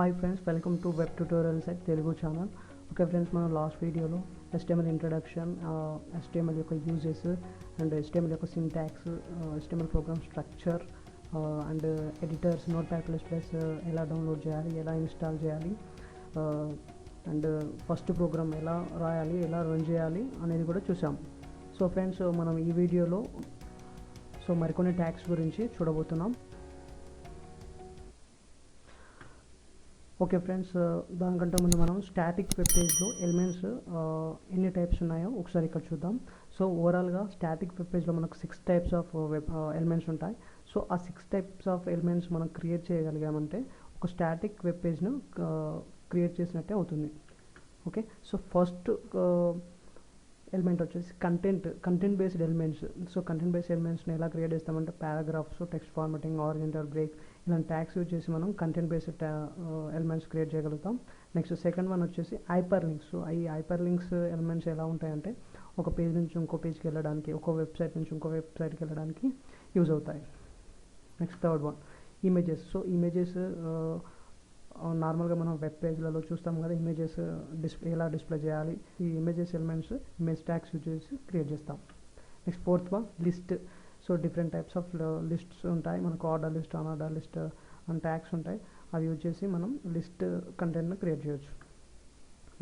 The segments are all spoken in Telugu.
Hi friends, welcome to web tutorials at Telugu channel. Okay friends, మనం లాస్ట్ వీడియోలో HTML ఇంట్రడక్షన్, HTML యొక్క యూజెస్ అండ్ HTML యొక్క syntax, HTML program structure and editors, Notepad++ ఎలా డౌన్లోడ్ చేయాలి, ఎలా ఇన్స్టాల్ చేయాలి అండ్ ఫస్ట్ ప్రోగ్రామ్ ఎలా రాయాలి, ఎలా రన్ చేయాలి అనేది కూడా చూసాం. సో ఫ్రెండ్స్, మనం ఈ వీడియోలో మరికొన్ని ట్యాగ్స్ గురించి చూడబోతున్నాం. ఓకే ఫ్రెండ్స్, దానికంటే ముందు మనం స్టాటిక్ వెబ్ పేజ్లో ఎలిమెంట్స్ ఎన్ని టైప్స్ ఉన్నాయో ఒకసారి ఇక్కడ చూద్దాం. సో ఓవరాల్గా స్టాటిక్ వెబ్ పేజ్లో మనకు 6 టైప్స్ ఆఫ్ వెబ్ ఎలిమెంట్స్ ఉంటాయి. సో ఆ 6 టైప్స్ ఆఫ్ ఎలిమెంట్స్ మనం క్రియేట్ చేయగలిగామంటే ఒక స్టాటిక్ వెబ్ పేజ్ను క్రియేట్ చేసినట్టే అవుతుంది. ఓకే, సో ఫస్ట్ ఎలిమెంట్ వచ్చేసి content based elements. So content based ఎలిమెంట్స్ని ఎలా క్రియేట్ చేస్తామంటే paragraphs, text formatting, horizontal break ఇలాంటి ట్యాగ్స్ యూజ్ చేసి మనం కంటెంట్ బేస్డ్ ఎలిమెంట్స్ క్రియేట్ చేయగలుగుతాం. నెక్స్ట్ సెకండ్ వన్ వచ్చేసి హైపర్ లింక్స్. సో ఈ హైపర్ లింక్స్ ఎలిమెంట్స్ ఎలా ఉంటాయంటే ఒక పేజ్ నుంచి ఇంకో పేజ్కి వెళ్ళడానికి, ఒక వెబ్సైట్ నుంచి ఇంకో వెబ్సైట్కి వెళ్ళడానికి యూజ్ అవుతాయి. Next third one images. So images నార్మల్గా మనం వెబ్ పేజ్లలో చూస్తాం కదా, ఇమేజెస్ ఎలా డిస్ప్లే చేయాలి, ఈ images elements image tags use చేసి క్రియేట్ చేస్తాం. Next fourth one list. So different types of lists ఉంటాయి మనకు, order list, unorder list and tags ఉంటాయి. అవి యూజ్ చేసి మనం లిస్ట్ కంటెంట్ని క్రియేట్ చేయొచ్చు.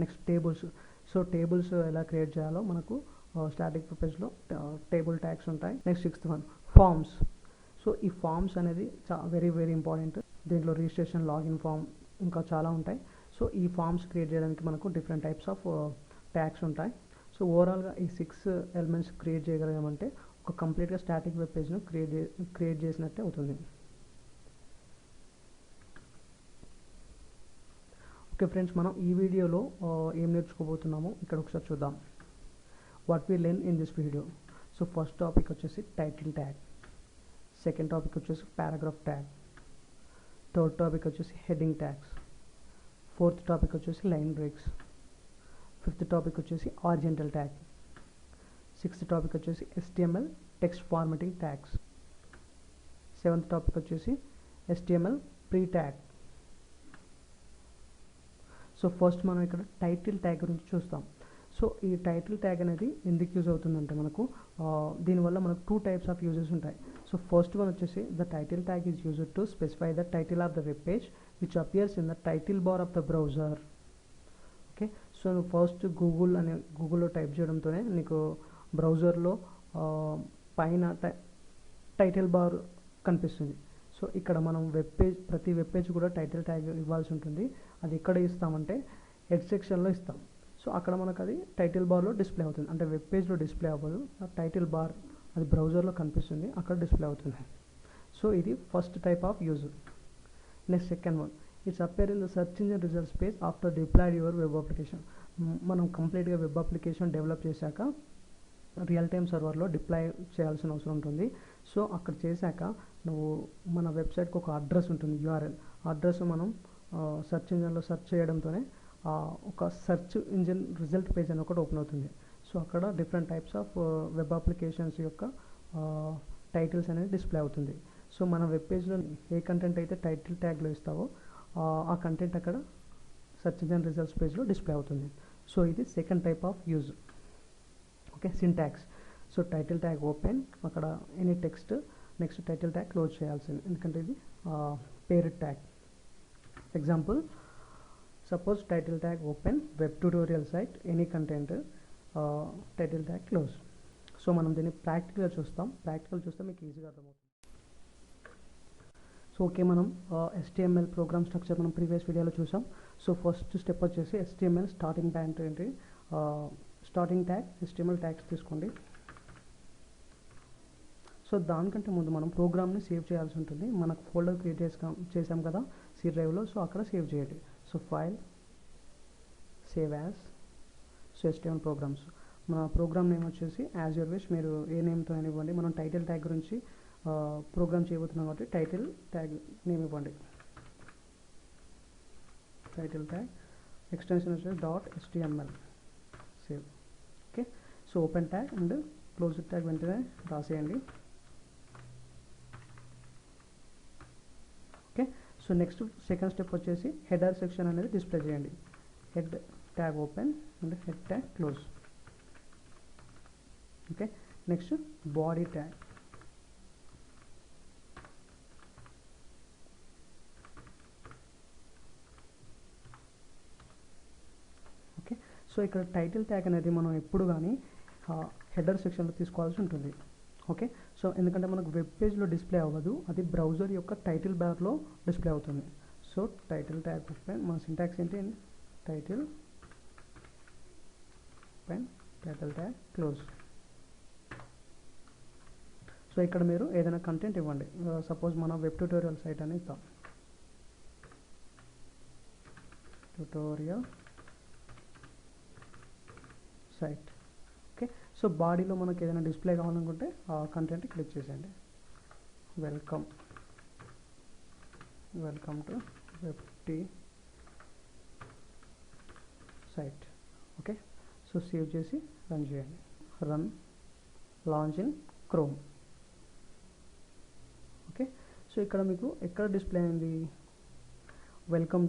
Next tables. సో టేబుల్స్ ఎలా క్రియేట్ చేయాలో మనకు స్టాటిక్ పేజ్లో టేబుల్ ట్యాగ్స్ ఉంటాయి. Next sixth one forms. So ఈ ఫార్మ్స్ అనేది వెరీ వెరీ ఇంపార్టెంట్. దీంట్లో రిజిస్ట్రేషన్, లాగిన్ ఫామ్ ఇంకా చాలా ఉంటాయి. సో ఈ ఫార్మ్స్ క్రియేట్ చేయడానికి మనకు డిఫరెంట్ టైప్స్ ఆఫ్ ట్యాగ్స్ ఉంటాయి. సో ఓవరాల్గా ఈ 6 ఎలిమెంట్స్ క్రియేట్ చేయగలిగామంటే ఒక కంప్లీట్గా స్టాటిక్ వెబ్ పేజ్ను క్రియేట్ చేసినట్టే అవుతుంది. ఓకే ఫ్రెండ్స్, మనం ఈ వీడియోలో ఏం నేర్చుకోబోతున్నామో ఇక్కడ ఒకసారి చూద్దాం. What we learn in this video. So first topic వచ్చేసి టైటిల్ ట్యాగ్, సెకండ్ టాపిక్ వచ్చేసి పారాగ్రాఫ్ ట్యాగ్, థర్డ్ టాపిక్ వచ్చేసి హెడ్డింగ్ ట్యాగ్స్, ఫోర్త్ టాపిక్ వచ్చేసి లైన్ బ్రేక్స్, ఫిఫ్త్ టాపిక్ వచ్చేసి ఆరిజెంటల్ ట్యాగ్, సిక్స్త్ టాపిక్ వచ్చేసి HTML text formatting tags, seventh topic వచ్చేసి HTML pre tag. So first మనం ఇక్కడ టైటిల్ ట్యాగ్ గురించి చూస్తాం. సో ఈ టైటిల్ ట్యాగ్ అనేది ఎందుకు యూజ్ అవుతుందంటే మనకు దీనివల్ల మనకు 2 టైప్స్ ఆఫ్ యూజెస్ ఉంటాయి. సో ఫస్ట్ వన్ వచ్చేసి the title tag is used to specify the title of the web page which appears in the title bar of the browser. Okay, so నువ్వు ఫస్ట్ గూగుల్లో టైప్ చేయడంతోనే నీకు బ్రౌజర్లో పైన టైటిల్ బార్ కనిపిస్తుంది. సో ఇక్కడ మనం ప్రతి వెబ్ పేజ్ కూడా టైటిల్ ట్యాగ్ ఇవ్వాల్సి ఉంటుంది. అది ఎక్కడ ఇస్తామంటే హెడ్ సెక్షన్లో ఇస్తాం. సో అక్కడ మనకు అది టైటిల్ బార్లో డిస్ప్లే అవుతుంది, అంటే వెబ్ పేజ్లో డిస్ప్లే అవ్వదు, టైటిల్ బార్ అది బ్రౌజర్లో కనిపిస్తుంది, అక్కడ డిస్ప్లే అవుతుంది. సో ఇది first type of use. Next second one, it's appear in the search engine results page after deployed your web application. మనం కంప్లీట్గా వెబ్ అప్లికేషన్ డెవలప్ చేశాక రియల్ టైమ్ సర్వర్లో డిప్లాయ్ చేయాల్సిన అవసరం ఉంటుంది. సో అక్కడ చేశాక నువ్వు మన వెబ్సైట్కి ఒక అడ్రస్ ఉంటుంది, URL. అడ్రస్ మనం సెర్చ్ ఇంజిన్లో సెర్చ్ చేయడంతోనే ఒక సెర్చ్ ఇంజిన్ రిజల్ట్ పేజ్ అని ఒకటి ఓపెన్ అవుతుంది. సో అక్కడ different types of web applications యొక్క టైటిల్స్ అనేది డిస్ప్లే అవుతుంది. సో మన వెబ్ పేజ్లో ఏ కంటెంట్ అయితే టైటిల్ ట్యాగ్లో ఇస్తావో ఆ కంటెంట్ అక్కడ సెర్చ్ ఇంజిన్ రిజల్ట్స్ పేజ్లో డిస్ప్లే అవుతుంది. సో ఇది second type of use. Okay, syntax. So title tag open, అక్కడ any text, next title tag close చేయాల్సింది, ఎందుకంటే ఇది parent tag. Example, suppose title tag open, web tutorial site, any content, title tag close. So మనం దీన్ని ప్రాక్టికల్గా చూస్తాం. ప్రాక్టికల్ చూస్తే మీకు ఈజీగా అర్థమవుతుంది. సో ఓకే, మనం HTML ప్రోగ్రామ్ స్ట్రక్చర్ మనం ప్రీవియస్ వీడియోలో చూసాం. సో ఫస్ట్ స్టెప్ వచ్చేసి HTML స్టార్టింగ్ ట్యాగ్ ఏంటి, స్టార్టింగ్ ట్యాగ్ HTML ట్యాగ్స్ తీసుకోండి. సో దానికంటే ముందు మనం ప్రోగ్రామ్ని సేవ్ చేయాల్సి ఉంటుంది. మనకు ఫోల్డర్ క్రియేట్ చేసాం కదా C డ్రైవ్లో, సో అక్కడ సేవ్ చేయండి. So file, save as, so HTML programs. మన ప్రోగ్రామ్ నేమ్ వచ్చేసి యాజ్ యువర్ విష్, మీరు ఏ నేమ్తో అయినా ఇవ్వండి. మనం టైటిల్ ట్యాగ్ గురించి ప్రోగ్రామ్ చేయబోతున్నాం కాబట్టి టైటిల్ ట్యాగ్ నేమ్ ఇవ్వండి. టైటిల్ ట్యాగ్ ఎక్స్టెన్షన్ వచ్చేసి .html, save. Okay, so open tag and close tag వెంటనే రాసేయండి. Okay, so next second step వచ్చేసి హెడర్ సెక్షన్ అనేది డిస్ప్లే చేయండి. Head tag open and head tag close. Okay, next body tag. Okay, so ఇక్కడ టైటిల్ ట్యాగ్ అనేది మనం ఎప్పుడు కానీ హెడర్ సెక్షన్లో తీసుకోవాల్సి ఉంటుంది. ఓకే, సో ఎందుకంటే మనకు వెబ్ పేజ్లో డిస్ప్లే అవ్వదు, అది బ్రౌజర్ యొక్క టైటిల్ బార్లో డిస్ప్లే అవుతుంది. సో టైటిల్ ట్యాగ్ ఓపెన్, మన సింటాక్స్ ఏంటి, title open title tag close. So ఇక్కడ మీరు ఏదైనా కంటెంట్ ఇవ్వండి. సపోజ్ మన వెబ్ ట్యూటోరియల్ సైట్ అని ఇద్దాం. Tutorial site. ఓకే, సో బాడీలో మనకి ఏదైనా డిస్ప్లే కావాలనుకుంటే ఆ కంటెంట్ క్లిక్ చేసేయండి. Welcome to web site. Okay, so save చేసి రన్ చేయండి. Run launch in Chrome. Okay, so ఇక్కడ మీకు ఎక్కడ డిస్ప్లే అయింది, వెల్కమ్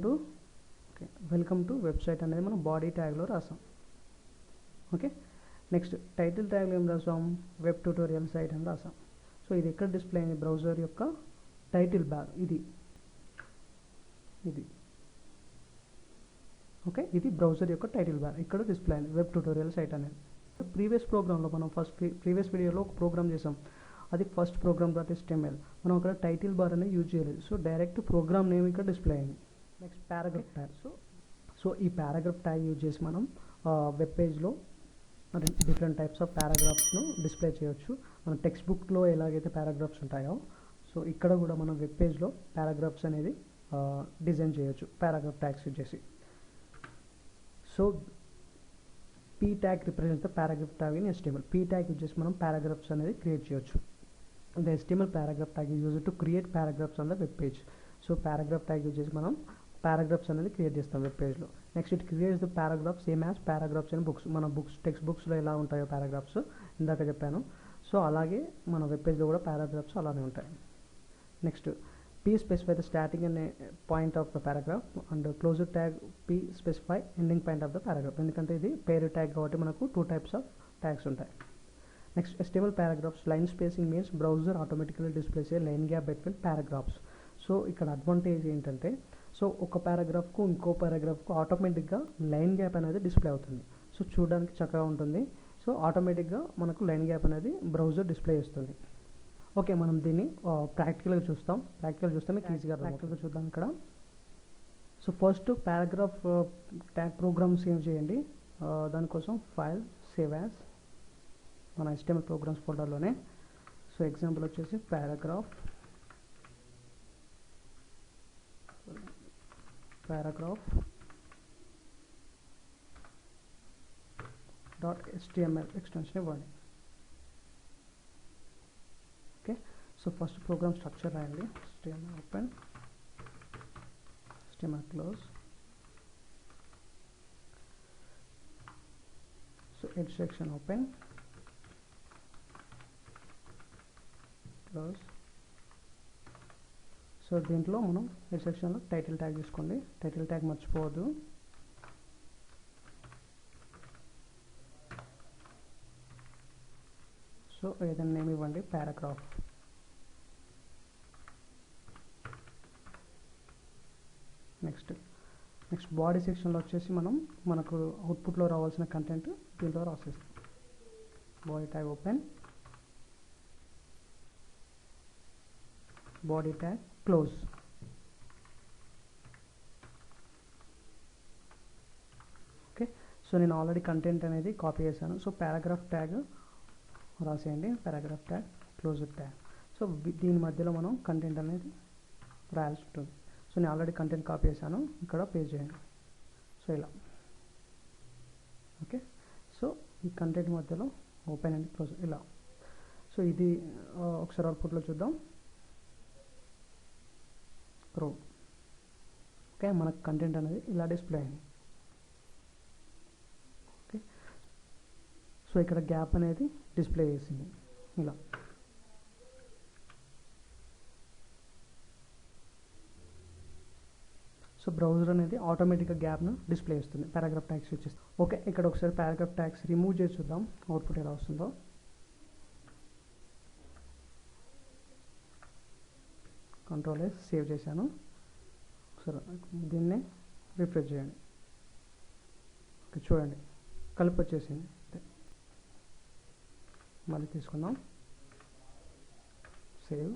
టు వెబ్సైట్ అనేది మనం బాడీ ట్యాగ్లో రాసాం. ఓకే, నెక్స్ట్ టైటిల్ ట్యాగ్లో ఏం రాసాం, వెబ్ ట్యూటోరియల్ సైట్ అని రాసాం. సో ఇది ఎక్కడ డిస్ప్లే అయింది, బ్రౌజర్ యొక్క టైటిల్ బార్ ఇది. ఓకే, ఇది బ్రౌజర్ యొక్క టైటిల్ బార్, ఇక్కడ డిస్ప్లే అయింది వెబ్ ట్యూటోరియల్ సైట్ అనేది. ప్రీవియస్ ప్రోగ్రాంలో మనం ప్రీవియస్ వీడియోలో ఒక ప్రోగ్రామ్ చేసాం, అది ఫస్ట్ ప్రోగ్రామ్ .html. మనం అక్కడ టైటిల్ బార్ అనేది యూజ్ చేయలేదు, సో డైరెక్ట్ ప్రోగ్రామ్ నేమ్ ఇక్కడ డిస్ప్లే అయింది. Next paragraph tag. సో ఈ పారాగ్రాఫ్ ట్యాగ్ యూజ్ చేసి మనం వెబ్ పేజ్లో డిఫరెంట్ టైప్స్ ఆఫ్ పారాగ్రాఫ్స్ను డిస్ప్లే చేయొచ్చు. మన టెక్స్ట్ బుక్లో ఎలాగైతే పారాగ్రాఫ్స్ ఉంటాయో, సో ఇక్కడ కూడా మనం వెబ్ పేజ్లో పారాగ్రాఫ్స్ అనేది డిజైన్ చేయొచ్చు పారాగ్రాఫ్ ట్యాగ్స్ యూజ్ చేసి. So p tag represents the paragraph tag in HTML. p tag use చేసి మనం పారాగ్రాఫ్స్ అనేది క్రియేట్ చేయొచ్చు. The HTML paragraph tag is used to create paragraphs on the web page. So paragraph tag use చేసి మనం పారాగ్రాఫ్స్ అనేది క్రియేట్ చేస్తాం వెబ్ పేజ్లో. Next it creates the paragraph same as paragraphs in books. మన టెక్స్ట్ బుక్స్లో ఎలా ఉంటాయో పారాగ్రాఫ్స్ ఇందాక చెప్పాను, సో అలాగే మన వెబ్ పేజ్లో కూడా పారాగ్రాఫ్స్ అలానే ఉంటాయి. Next p specify the starting and point of the paragraph and closure tag p specify ending point of the paragraph. ఎందుకంటే ఇది పేరు ట్యాగ్ కాబట్టి మనకు 2 types of tags ఉంటాయి. Next HTML paragraphs line spacing means browser automatically displays a line gap between paragraphs. So ఇక్కడ అడ్వాంటేజ్ ఏంటంటే, సో ఒక పారాగ్రాఫ్కు ఇంకో పారాగ్రాఫ్కు ఆటోమేటిక్గా లైన్ గ్యాప్ అనేది డిస్ప్లే అవుతుంది. సో చూడడానికి చక్కగా ఉంటుంది. సో ఆటోమేటిక్గా మనకు లైన్ గ్యాప్ అనేది బ్రౌజర్ డిస్ప్లే చేస్తుంది. ఓకే, మనం దీన్ని ప్రాక్టికల్గా చూస్తాం. చూస్తే మీకు ఈజీగా ప్రాక్టికల్గా చూద్దాం ఇక్కడ. So first paragraph tag program save చేయండి. దానికోసం ఫైల్ సేవ్ యాజ్ మన HTML ప్రోగ్రామ్స్ ఫోల్డర్లోనే. సో ఎగ్జాంపుల్ వచ్చేసి పారాగ్రాఫ్ .html ఎక్స్టెన్షన్ ఇవ్వండి. Okay, so first program structure రాయండి. HTML open, HTML close. So head section open, close. So దీంట్లో మనం హెడ్ సెక్షన్లో టైటిల్ ట్యాగ్ తీసుకోండి. టైటిల్ ట్యాగ్ మర్చిపోవద్దు. సో ఏదైనా నేమ్ ఇవ్వండి, పారాగ్రాఫ్. నెక్స్ట్ బాడీ సెక్షన్లో వచ్చేసి మనకు అవుట్పుట్లో రావాల్సిన కంటెంట్ దీంట్లో రాసేస్తాం. Body tag open, body tag close. Okay, so నేను ఆల్రెడీ కంటెంట్ అనేది కాపీ చేశాను. సో పారాగ్రాఫ్ ట్యాగ్ రాసేయండి, paragraph tag closer tag. So దీని మధ్యలో మనం కంటెంట్ అనేది రాయాల్సి ఉంటుంది. సో నేను ఆల్రెడీ కంటెంట్ కాపీ చేశాను, ఇక్కడ పేస్ట్ చేయండి. సో ఇలా. ఓకే, సో ఈ కంటెంట్ మధ్యలో ఓపెన్ అండ్ క్లోజ్ ఇలా. సో ఇది ఒకసారి అవుట్పుట్లో చూద్దాం. క్రోమ్. ఓకే, మనకు కంటెంట్ అనేది ఇలా డిస్ప్లే అయింది. ఓకే, సో ఇక్కడ గ్యాప్ అనేది డిస్ప్లే చేసింది ఇలా. సో బ్రౌజర్ అనేది ఆటోమేటిక్గా గ్యాప్ను డిస్ప్లే చేస్తుంది పారాగ్రాఫ్ ట్యాగ్స్ యూజ్ చేస్తే. ఓకే, ఇక్కడ ఒకసారి పారాగ్రాఫ్ ట్యాగ్స్ రిమూవ్ చేసి చూద్దాం అవుట్పుట్ ఎలా వస్తుందో. కంట్రోల్ ఎస్ సేవ్ చేశాను. సరే, దీన్నే రిఫ్రెష్ చేయండి. ఓకే, చూడండి కలిపి వచ్చేసింది. మళ్ళీ తీసుకుందాం, save.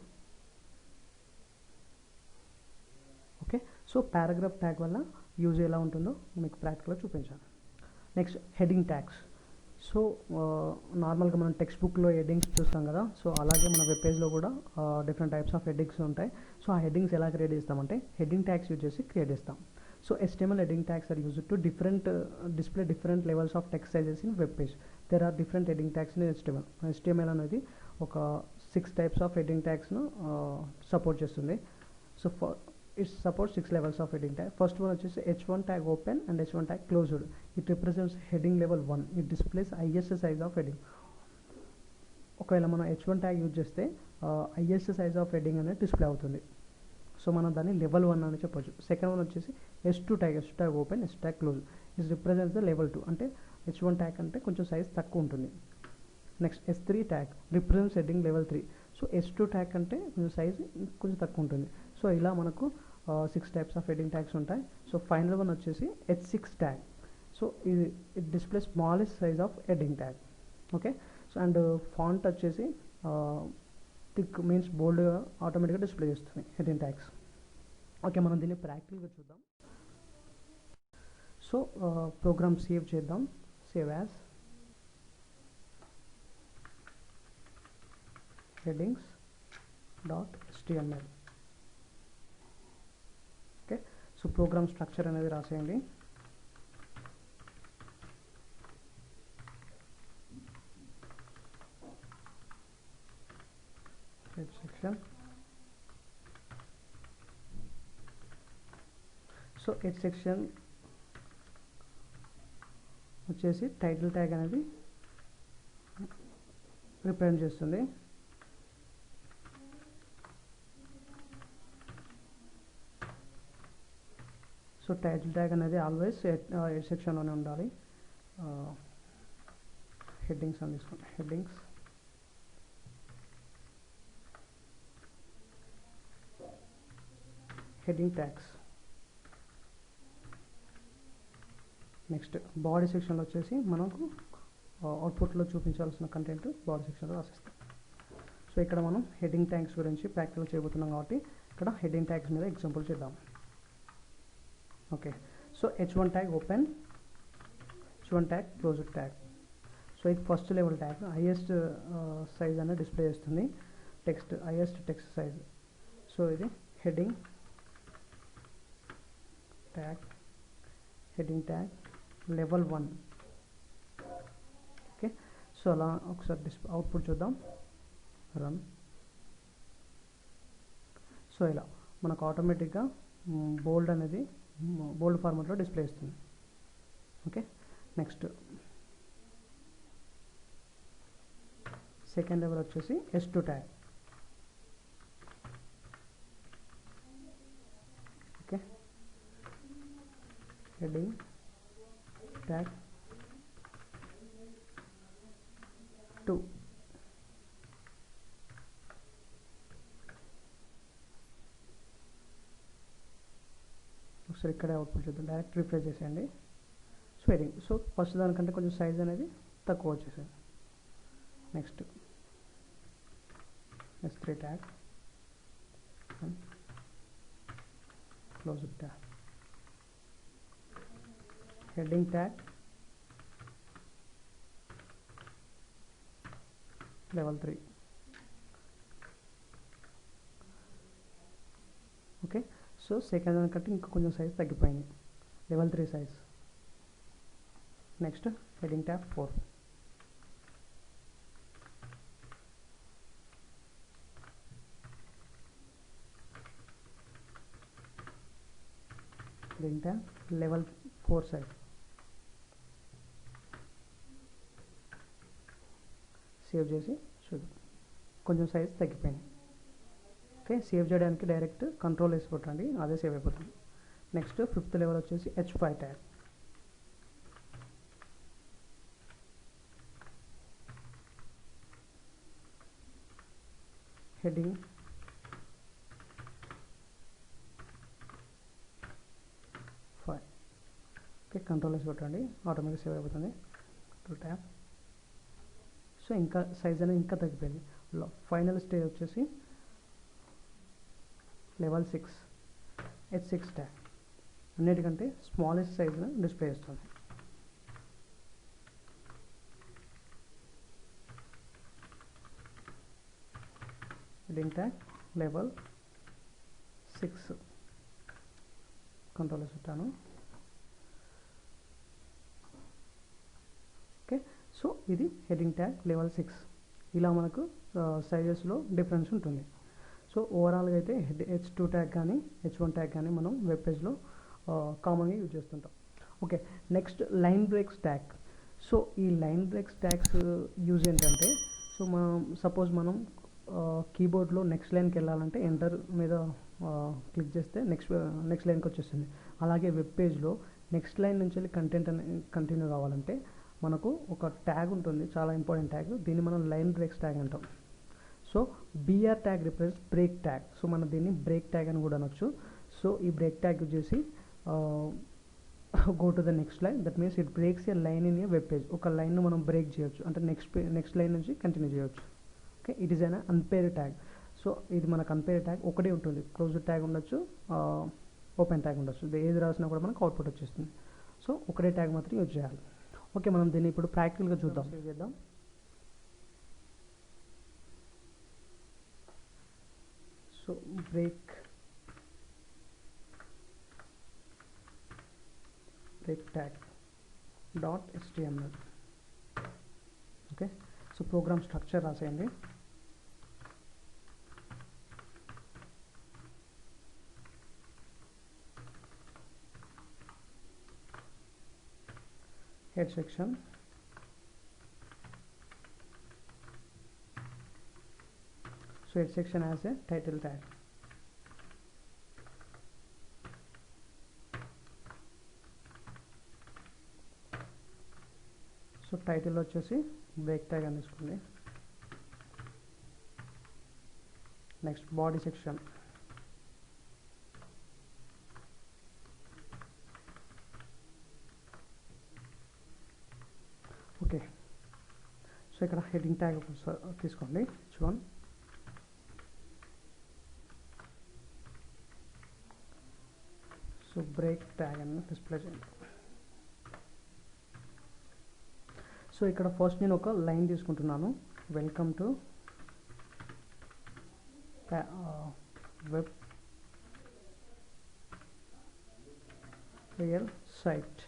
Okay, so paragraph tag వల్ల యూజ్ ఎలా ఉంటుందో మీకు ప్రాక్టికల్గా చూపించాను. Next heading tags. సో నార్మల్గా మనం టెక్స్ట్ బుక్లో హెడ్డింగ్స్ చూస్తాం కదా, సో అలాగే మన వెబ్ పేజ్లో కూడా డిఫరెంట్ టైప్స్ ఆఫ్ హెడ్డింగ్స్ ఉంటాయి. సో ఆ హెడ్డింగ్స్ ఎలా క్రియేట్ చేస్తామంటే హెడ్డింగ్ ట్యాగ్స్ యూజ్ చేసి క్రియేట్ చేస్తాం. So HTML heading tags are used to display different levels of text sizes in web page. There are different heading tags in HTML. HTML అనేది ఒక 6 types of heading tagsను సపోర్ట్ చేస్తుంది. So it supports 6 levels of heading tag. First one వచ్చేసి H1 tag open and H1 tag closed. It represents heading level 1. It displays highest size of heading. ఒకవేళ మనం H1 tag యూజ్ చేస్తే highest size of heading అనేది డిస్ప్లే అవుతుంది. సో మనం దాన్ని లెవెల్ 1 అని చెప్పొచ్చు. సెకండ్ వన్ వచ్చేసి H2 tag open, H2 tag close. Is represents the level 2, అంటే H1 tag అంటే కొంచెం సైజ్ తక్కువ ఉంటుంది. Next S3 tag represents heading level 3. So S2 tag అంటే కొంచెం సైజ్ కొంచెం తక్కువ ఉంటుంది. సో ఇలా మనకు 6 టైప్స్ ఆఫ్ హెడ్డింగ్ ట్యాగ్స్ ఉంటాయి. సో ఫైనల్ వన్ వచ్చేసి H6 tag. So it display smallest size of heading tag. Okay, so and font వచ్చేసి థిక్ మీన్స్ బోల్డ్గా ఆటోమేటిక్గా డిస్ప్లే చేస్తుంది హెడ్డింగ్ ట్యాగ్స్. ఓకే, మనం దీన్ని ప్రాక్టికల్గా చూద్దాం. సో ప్రోగ్రామ్ సేవ్ చేద్దాం. Save as headings.html. Okay, so program structure అనేది రాసేయండి. Head section. So head section వచ్చేసి టైటిల్ ట్యాగ్ అనేది రిప్రజెంట్ చేస్తుంది. సో టైటిల్ ట్యాగ్ అనేది ఆల్వేస్ హెడ్ సెక్షన్లోనే ఉండాలి. హెడ్డింగ్స్ అని తీసుకోండి. Headings heading tags. Next body సెక్షన్లో వచ్చేసి మనకు అవుట్పుట్లో చూపించాల్సిన కంటెంట్ బాడీ సెక్షన్లో రాసిస్తాం. సో ఇక్కడ మనం హెడ్డింగ్ ట్యాగ్స్ గురించి ప్రాక్టికల్ చేయబోతున్నాం కాబట్టి ఇక్కడ హెడ్డింగ్ ట్యాగ్స్ మీద ఎగ్జాంపుల్ చేద్దాం. Okay, so H1 tag open, H1 tag closed tag. So ఇది first level tag, highest size అనేది డిస్ప్లే చేస్తుంది. Text highest text size. So ఇది heading tag, heading tag level 1. Okay, so అలా ఒకసారి అవుట్పుట్ చూద్దాం. రన్. సో ఇలా మనకు ఆటోమేటిక్గా బోల్డ్ అనేది బోల్డ్ ఫార్మాట్లో డిస్ప్లే ఇస్తుంది. ఓకే, నెక్స్ట్ సెకండ్ లెవెల్ వచ్చేసి S2 tag. Okay, heading tag 2. ఒకసారి ఇక్కడే అవుట్పుట్ చూద్దాం. డైరెక్ట్ రిఫ్రెష్ చేసేయండి. సో హెడ్డింగ్, సో ఫస్ట్ దానికంటే కొంచెం సైజ్ అనేది తక్కువ వచ్చేసింది. Next S3 tag and close it tag. Heading tag level 3. Okay, so second దానికంటే ఇంకా కొంచెం సైజ్ తగ్గిపోయింది, level 3 size. Next heading tag 4. Heading tag level 4 size. Save చేసి చూద్దాం, కొంచెం సైజ్ తగ్గిపోయింది. ఓకే, సేవ్ చేయడానికి డైరెక్ట్ కంట్రోల్ వేసి కొట్టండి, అదే సేవ్ అయిపోతుంది. నెక్స్ట్ ఫిఫ్త్ లెవెల్ వచ్చేసి H5 tag. Heading okay, control S కొట్టండి, ఆటోమేటిక్ సేవ్ అయిపోతుంది. Control tab. సో ఇంకా సైజ్ అనేది ఇంకా తగ్గిపోయింది. ఫైనల్ స్టేజ్ వచ్చేసి లెవెల్ 6 H6 ట్యాగ్. అన్నిటికంటే స్మాలెస్ట్ సైజ్ను డిస్ప్లే చేస్తుంది. Heading tag level 6 control S పెట్టాను. ఓకే, సో ఇది హెడ్డింగ్ ట్యాగ్ లెవెల్ 6. ఇలా మనకు సైజెస్లో డిఫరెన్స్ ఉంటుంది. సో ఓవరాల్గా అయితే H2 ట్యాగ్ కానీ H1 ట్యాగ్ కానీ మనం వెబ్ పేజ్లో కామన్గా యూజ్ చేస్తుంటాం. Okay, next line breaks tag. So ఈ లైన్ బ్రేక్స్ ట్యాగ్స్ యూజ్ ఏంటంటే, సో మనం సపోజ్ మనం కీబోర్డ్లో నెక్స్ట్ లైన్కి వెళ్ళాలంటే ఎంటర్ మీద క్లిక్ చేస్తే నెక్స్ట్ లైన్కి వచ్చేస్తుంది. అలాగే వెబ్ పేజ్లో నెక్స్ట్ లైన్ నుంచి వెళ్ళి కంటెంట్ కంటిన్యూ కావాలంటే మనకు ఒక ట్యాగ్ ఉంటుంది, చాలా ఇంపార్టెంట్ ట్యాగ్. దీన్ని మనం లైన్ బ్రేక్స్ ట్యాగ్ అంటాం. So BR tag represents break tag. So మనం దీన్ని బ్రేక్ ట్యాగ్ అని కూడా అనొచ్చు. సో ఈ బ్రేక్ ట్యాగ్ యూజ్ చేసి go to the next line, that means it breaks a line in a web page. ఒక లైన్ను మనం బ్రేక్ చేయొచ్చు, అంటే నెక్స్ట్ లైన్ నుంచి కంటిన్యూ చేయొచ్చు. Okay, it is an unpaired tag. So ఇది మనకు అన్పేర్డ్ ట్యాగ్ ఒకటే ఉంటుంది. క్లోజ్డ్ ట్యాగ్ ఉండొచ్చు, ఓపెన్ ట్యాగ్ ఉండొచ్చు. ఏది రాసినా కూడా మనకు అవుట్పుట్ వచ్చేస్తుంది. సో ఒకటే ట్యాగ్ మాత్రం యూజ్ చేయాలి. ఓకే, మనం దీన్ని ఇప్పుడు ప్రాక్టికల్గా చూద్దాం. చేద్దాం. So break tag .html. Okay, so program structure రాసేయండి. head section, so head section has a title tag. So title వచ్చేసి బ్రేక్ ట్యాగ్ అని తీసుకోండి. Next body section, okay. So ఇక్కడ హెడ్డింగ్ ట్యాగ్ తీసుకోండి, H1. సో బ్రేక్ ట్యాగ్ అని డిస్ప్లే చేయండి. సో ఇక్కడ ఫస్ట్ నేను ఒక లైన్ తీసుకుంటున్నాను, welcome to web real site.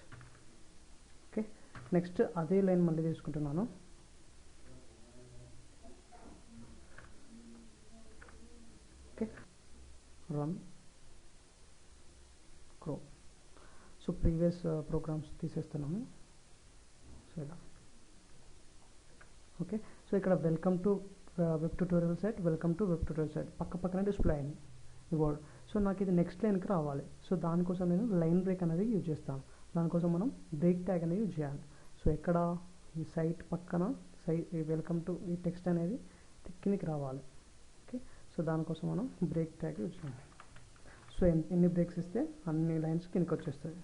Okay, next అదే లైన్ మళ్ళీ తీసుకుంటున్నాను. Okay, run Chrome. So previous programs తీసేస్తున్నాను. సో ఇలా ఓకే. సో ఇక్కడ welcome to web tutorial site, welcome to web tutorial site పక్కనే డిస్ప్లే అయింది ఈ వర్డ్. సో నాకు ఇది నెక్స్ట్ లైన్కి రావాలి. సో దానికోసం నేను లైన్ బ్రేక్ అనేది యూజ్ చేస్తాను. దానికోసం మనం బ్రేక్ ట్యాగ్ అనేది యూజ్ చేయాలి. సో ఎక్కడ ఈ సైట్ పక్కన వెల్కమ్ టు ఈ టెక్స్ట్ అనేది కిందికి రావాలి. ఓకే, సో దానికోసం మనం బ్రేక్ ట్యాగ్ యూజ్ చేయాలి. సో ఎన్ని బ్రేక్స్ ఇస్తే అన్ని లైన్స్ కిందికి వచ్చేస్తుంది.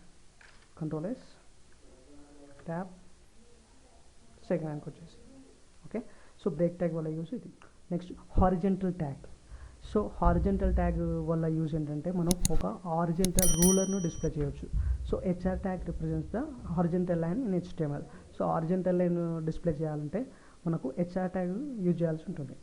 కంట్రోల్ S ట్యాబ్, సెకండ్ లైన్కి వచ్చేసి. ఓకే, సో బ్రేక్ ట్యాగ్ వల్ల యూజ్ ఇది. Next horizontal tag. So horizontal tag వల్ల యూజ్ ఏంటంటే మనం ఒక హారిజెంటల్ రూలర్ను డిస్ప్లే చేయొచ్చు. So HR tag represents the horizontal line in HTML. So horizontal line display చేయాలంటే మనకు HR ట్యాగ్ యూజ్ చేయాల్సి ఉంటుంది.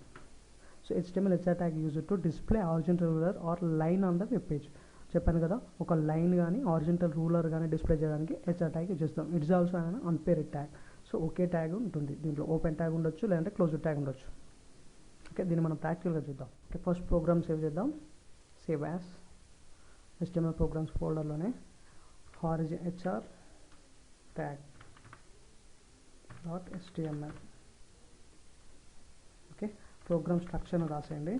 So HTML HR tag use to display horizontal ruler or line on the web page. చెప్పాను కదా, ఒక లైన్ కానీ హారిజెంటల్ రూలర్ కానీ డిస్ప్లే చేయడానికి HR ట్యాగ్ యూజ్ చేస్తాం. It's also an unpaired tag. So okay tag ఉంటుంది దీంట్లో, ఓపెన్ ట్యాగ్ ఉండొచ్చు లేదంటే క్లోజ్డ్ ట్యాగ్ ఉండొచ్చు. ఓకే, దీన్ని మనం ప్రాక్టికల్గా చూద్దాం. ఓకే, ఫస్ట్ ప్రోగ్రామ్ సేవ్ చేద్దాం. సేవ్ యాస్ HTML ప్రోగ్రామ్స్ ఫోల్డర్లోనే HR tag .html. Okay, program స్ట్రక్చర్ను రాసేయండి.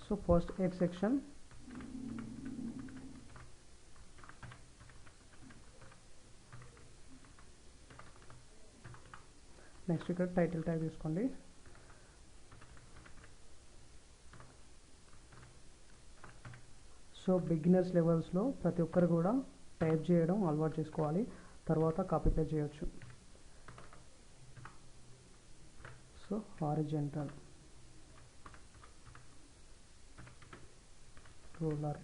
So first head section, next ఇక్కడ టైటిల్ ట్యాగ్ తీసుకోండి. సో బిగినర్స్ లెవెల్స్లో ప్రతి ఒక్కరు కూడా టైప్ చేయడం అలవాటు చేసుకోవాలి, తర్వాత కాపీ పేస్ట్ చేయొచ్చు. So horizontal ruler,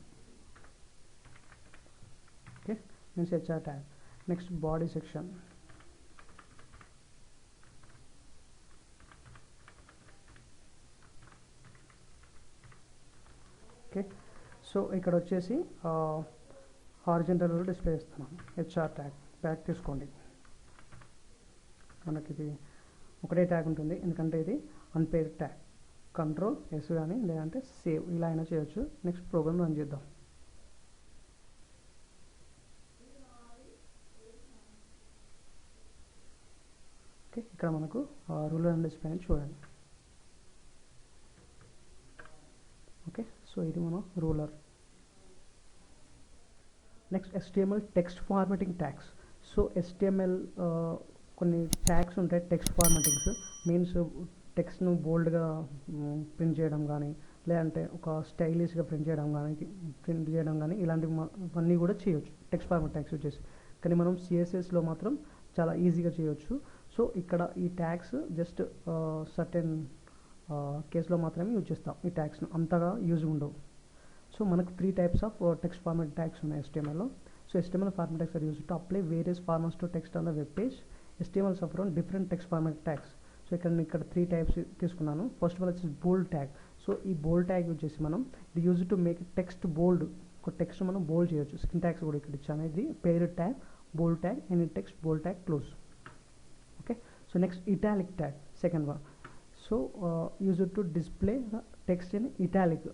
okay, means HR tag. Next body section, okay. So ఇక్కడ వచ్చేసి హారిజంటల్ రూల్ డిస్ప్లే చేస్తున్నాను. హెచ్ఆర్ ట్యాగ్ బ్యాక్ తీసుకోండి. మనకి ఇది ఒకటే ట్యాగ్ ఉంటుంది ఎందుకంటే ఇది అన్పేడ్ ట్యాగ్. కంట్రోల్ ఎస్ కానీ లేదంటే సేవ్ ఇలా అయినా చేయొచ్చు. నెక్స్ట్ ప్రోగ్రామ్ రన్ చేద్దాం. ఓకే, ఇక్కడ మనకు రూలర్ అండ్ డిస్ప్లే అని చూడండి. ఓకే, సో ఇది మన ruler. Next HTML text formatting tags. So HTML కొన్ని ట్యాగ్స్ ఉంటాయి, టెక్స్ట్ ఫార్మాటింగ్స్. మీన్స్ టెక్స్ట్ను బోల్డ్గా ప్రింట్ చేయడం కానీ, లేదంటే ఒక స్టైలిష్గా ప్రింట్ చేయడం కానీ ఇలాంటివన్నీ కూడా చేయొచ్చు టెక్స్ట్ ఫార్మాట్ ట్యాగ్స్ వచ్చేసి. కానీ మనం CSSలో మాత్రం చాలా ఈజీగా చేయొచ్చు. సో ఇక్కడ ఈ ట్యాగ్స్ జస్ట్ సర్టెన్ కేసులో మాత్రమే యూజ్ చేస్తాం. ఈ ట్యాగ్స్ను అంతగా యూజ్ ఉండవు. సో మనకు 3 types of text format tags ఉన్నాయి HTMLలో. So HTML format tags are used to apply various formats to text on the web page. HTML suffer on different text format tags. So ఇక్కడ 3 types తీసుకున్నాను. ఫస్ట్ వన్ వచ్చేసి బోల్డ్ ట్యాగ్. సో ఈ బోల్డ్ ట్యాగ్ వచ్చేసి మనం ఇది యూజ్ టు మేక్ టెక్స్ట్ బోల్డ్. ఒక టెక్స్ట్ మనం బోల్డ్ చేయొచ్చు. సింటాక్స్ కూడా ఇక్కడ ఇచ్చాను. ఇది pair tag, bold tag, any text, bold tag, close. Okay, so next italic tag, second one. So use to display text in italic.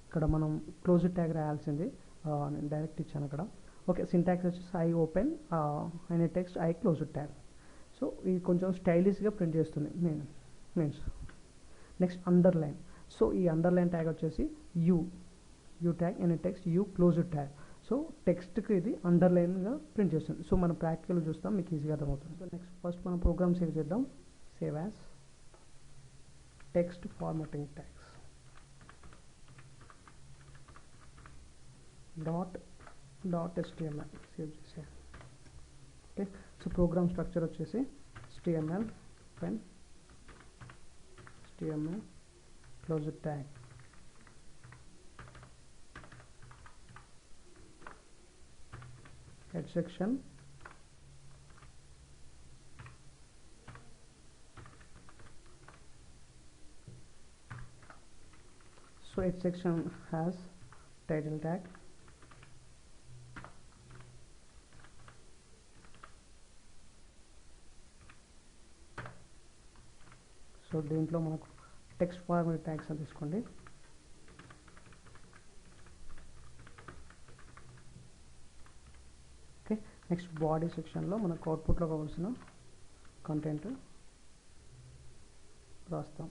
ఇక్కడ మనం క్లోజ్ ట్యాగ్ రాయాల్సింది, నేను డైరెక్ట్ ఇచ్చాను అక్కడ. ఓకే, సింటాక్స్ వచ్చేసి I open any text, I close tag. So ఇది కొంచెం స్టైలిష్గా ప్రింట్ చేస్తుంది మీన్స్. Next underline. సో ఈ అండర్లైన్ ట్యాగ్ వచ్చేసి U tag any text, U close tag. So టెక్స్ట్కి ఇది అండర్లైన్గా ప్రింట్ చేస్తుంది. సో మనం ప్రాక్టికల్ చూస్తాం, మీకు ఈజీగా అర్థమవుతుంది. సో నెక్స్ట్ ఫస్ట్ మనం ప్రోగ్రామ్ సేవ్ చేద్దాం. Save as text formatting tags .html save చేసే. ఓకే, సో ప్రోగ్రామ్ స్ట్రక్చర్ వచ్చేసి HTML pen, HTML close tag, head section, so head section has title tag, so దీంట్లో మనకు టెక్స్ట్ ఫార్మాట్ ట్యాగ్స్ అని తీసుకోండి. ఓకే, నెక్స్ట్ బాడీ సెక్షన్లో మనకు అవుట్పుట్లో కావాల్సిన కంటెంట్ రాస్తాం.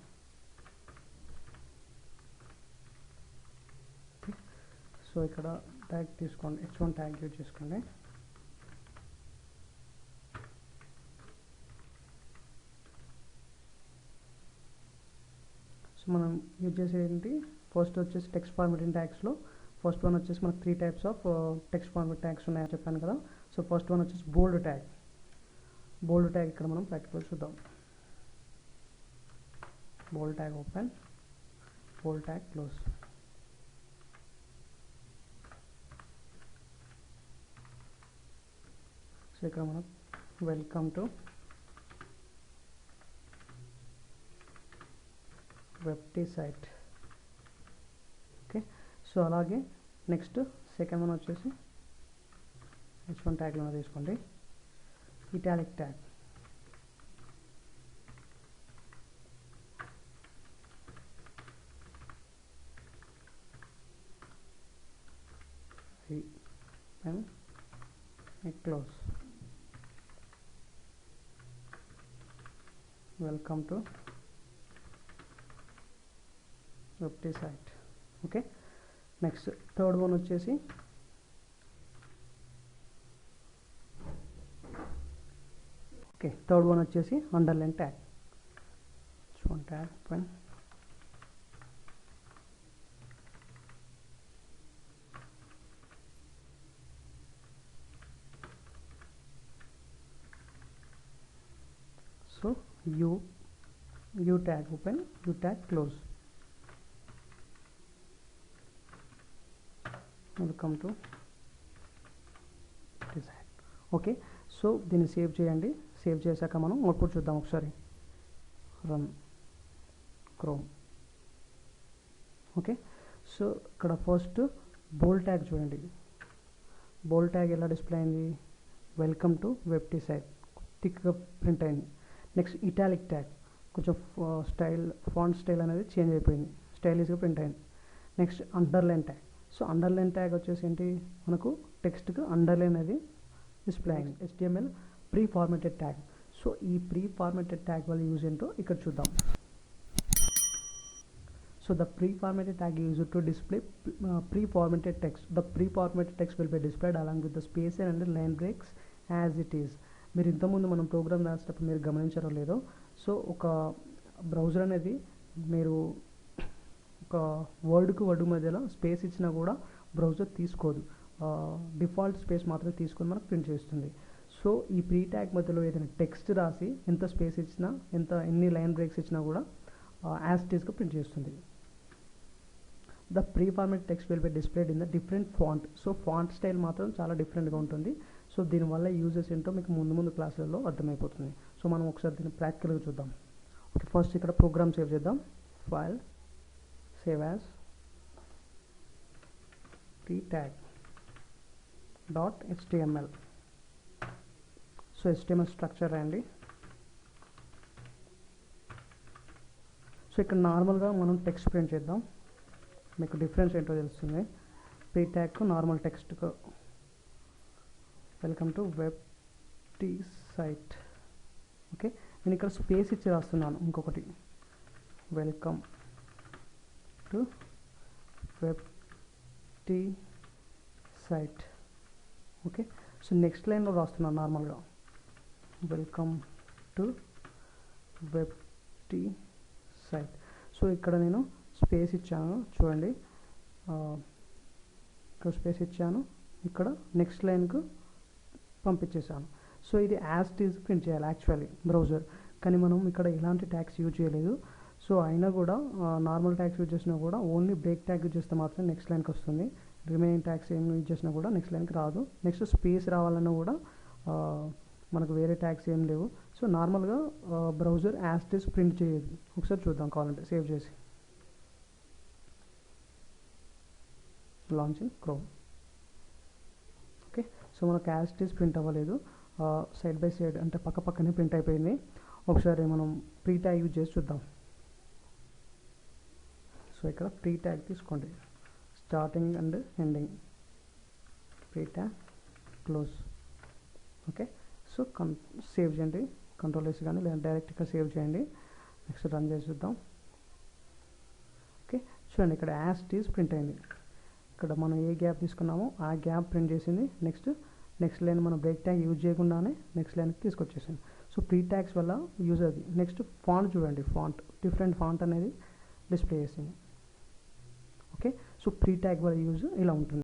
ఓకే, సో ఇక్కడ ట్యాగ్ తీసుకోండి, H1 ట్యాగ్ యూజ్ చేసుకోండి. సో మనం యూజ్ చేసేది ఏంటి, ఫస్ట్ వచ్చేసి టెక్స్ట్ ఫార్మాటింగ్ ట్యాగ్స్లో ఫస్ట్ వన్ వచ్చేసి మనకు 3 types of text format tags ఉన్నాయని చెప్పాను కదా. సో ఫస్ట్ వన్ వచ్చేసి బోల్డ్ ట్యాగ్. బోల్డ్ ట్యాగ్ ఇక్కడ మనం ప్రాక్టికల్ చూద్దాం. Bold tag open, bold tag close. So ఇక్కడ మనం welcome to web site. Okay, so అలాగే నెక్స్ట్ సెకండ్ వన్ వచ్చేసి H1 ట్యాగ్లో తీసుకోండి. Italic tag. and close. Welcome to web site. Okay. Next third one వచ్చేసి అండర్లైన్ ట్యాగ్. ట్యాగ్ పైన so u tag open, u tag close. Welcome to design. Okay, so దీన్ని సేవ్ చేయండి. సేవ్ చేశాక మనం అవుట్పుట్ చూద్దాం ఒకసారి. Run Chrome. ఓకే, సో ఇక్కడ ఫస్ట్ బోల్డ్ ట్యాగ్ చూడండి. బోల్డ్ ట్యాగ్ ఎలా డిస్ప్లే అయింది? వెల్కమ్ టు వెబ్ డిజైన్ థిక్గా ప్రింట్ అయింది. నెక్స్ట్ ఇటాలిక్ ట్యాగ్ కొంచెం ఫాంట్ స్టైల్ అనేది చేంజ్ అయిపోయింది, స్టైలిష్గా ప్రింట్ అయింది. Next underline tag. So underline tag వచ్చేసి ఏంటి, మనకు టెక్స్ట్కి అండర్లైన్ అనేది డిస్ప్లే అయింది. HTML pre formatted tag. So ఈ ప్రీ ఫార్మేటెడ్ ట్యాగ్ వల్ల యూజ్ ఏంటో ఇక్కడ చూద్దాం. So the pre formatted tag used to display pre formatted text. The pre formatted text will be displayed along with the space and line breaks as it is. మీరు ఇంతకుముందు మనం ప్రోగ్రామ్ రాసేటప్పుడు మీరు గమనించారో లేదో, సో ఒక బ్రౌజర్ అనేది మీరు ఒక వర్డ్కు వర్డ్ మధ్యలో స్పేస్ ఇచ్చినా కూడా బ్రౌజర్ తీసుకోదు, డిఫాల్ట్ స్పేస్ మాత్రమే తీసుకొని మనకు ప్రింట్ చేస్తుంది. సో ఈ ప్రీ ట్యాగ్ మధ్యలో ఏదైనా టెక్స్ట్ రాసి ఎంత స్పేస్ ఇచ్చినా, ఎన్ని లైన్ బ్రేక్స్ ఇచ్చినా కూడా యాజ్ ఇట్ ఈస్గా ప్రింట్ చేస్తుంది. The pre format text will be displayed in the different font. So font style మాత్రం చాలా డిఫరెంట్గా ఉంటుంది. సో దీనివల్ల యూజెస్ ఏంటో మీకు ముందు క్లాసులలో అర్థమైపోతుంది. సో మనం ఒకసారి దీన్ని ప్రాక్టికల్గా చూద్దాం. ఓకే, ఫస్ట్ ఇక్కడ ప్రోగ్రామ్ సేవ్ చేద్దాం. File, save as ptag.html. So HTML structure రాయండి. సో ఇక్కడ నార్మల్గా మనం టెక్స్ట్ ప్రింట్ చేద్దాం, మీకు డిఫరెన్స్ ఏంటో తెలుస్తుంది. ప్రీ ట్యాగ్కు నార్మల్ టెక్స్ట్కు welcome to web T site. Okay, నేను ఇక్కడ స్పేస్ ఇచ్చి రాస్తున్నాను. ఇంకొకటి welcome to web T site. Okay, so next లైన్లో రాస్తున్నాను నార్మల్గా welcome to web T site. So ఇక్కడ నేను స్పేస్ ఇచ్చాను చూడండి, ఇక్కడ స్పేస్ ఇచ్చాను, ఇక్కడ నెక్స్ట్ లైన్కు పంపించేసాను. సో ఇది యాజ్ ఇట్ ఈజ్ ప్రింట్ చేయాలి యాక్చువల్లీ బ్రౌజర్, కానీ మనం ఇక్కడ ఎలాంటి ట్యాగ్స్ యూజ్ చేయలేదు. సో అయినా కూడా నార్మల్ ట్యాగ్స్ యూజ్ చేసినా కూడా ఓన్లీ బ్రేక్ ట్యాగ్ యూజ్ చేస్తే మాత్రం నెక్స్ట్ లైన్కి వస్తుంది. రిమైనింగ్ ట్యాగ్స్ ఏం యూజ్ చేసినా కూడా నెక్స్ట్ లైన్కి రాదు. నెక్స్ట్ స్పేస్ రావాలన్నా కూడా మనకు వేరే ట్యాగ్స్ ఏం లేవు. సో నార్మల్గా browser as it is print చేయదు. ఒకసారి చూద్దాం కావాలంటే సేవ్ చేసి. Launch in Chrome. Okay, so మనకు యాజ్ ఇట్ ఈజ్ ప్రింట్ అవ్వలేదు, సైడ్ బై సైడ్ అంటే పక్కనే ప్రింట్ అయిపోయింది. ఒకసారి మనం ప్రీ ట్యాగ్ యూజ్ చేసి చూద్దాం. సో ఇక్కడ ప్రీ ట్యాగ్ తీసుకోండి, starting and ending, pre tag close. Okay, so save చేయండి, కంట్రోల్-S కానీ లేదా డైరెక్ట్గా సేవ్ చేయండి. నెక్స్ట్ రన్ చేసి చూద్దాం. ఓకే, చూడండి ఇక్కడ యాజ్ ఇట్ ఈజ్ ప్రింట్ అయింది. ఇక్కడ మనం ఏ గ్యాప్ తీసుకున్నామో ఆ గ్యాప్ ప్రింట్ చేసింది. నెక్స్ట్ లైన్ మనం బ్రేక్ ట్యాగ్ యూజ్ చేయకుండానే నెక్స్ట్ లైన్కి తీసుకొచ్చేసింది. సో ప్రీ ట్యాగ్స్ వల్ల యూజ్ అది. నెక్స్ట్ ఫాంట్ చూడండి, డిఫరెంట్ ఫాంట్ అనేది డిస్ప్లే చేసింది. ఓకే, సో ప్రీ ట్యాగ్ వల్ల యూజ్ ఇలా ఉంటుంది.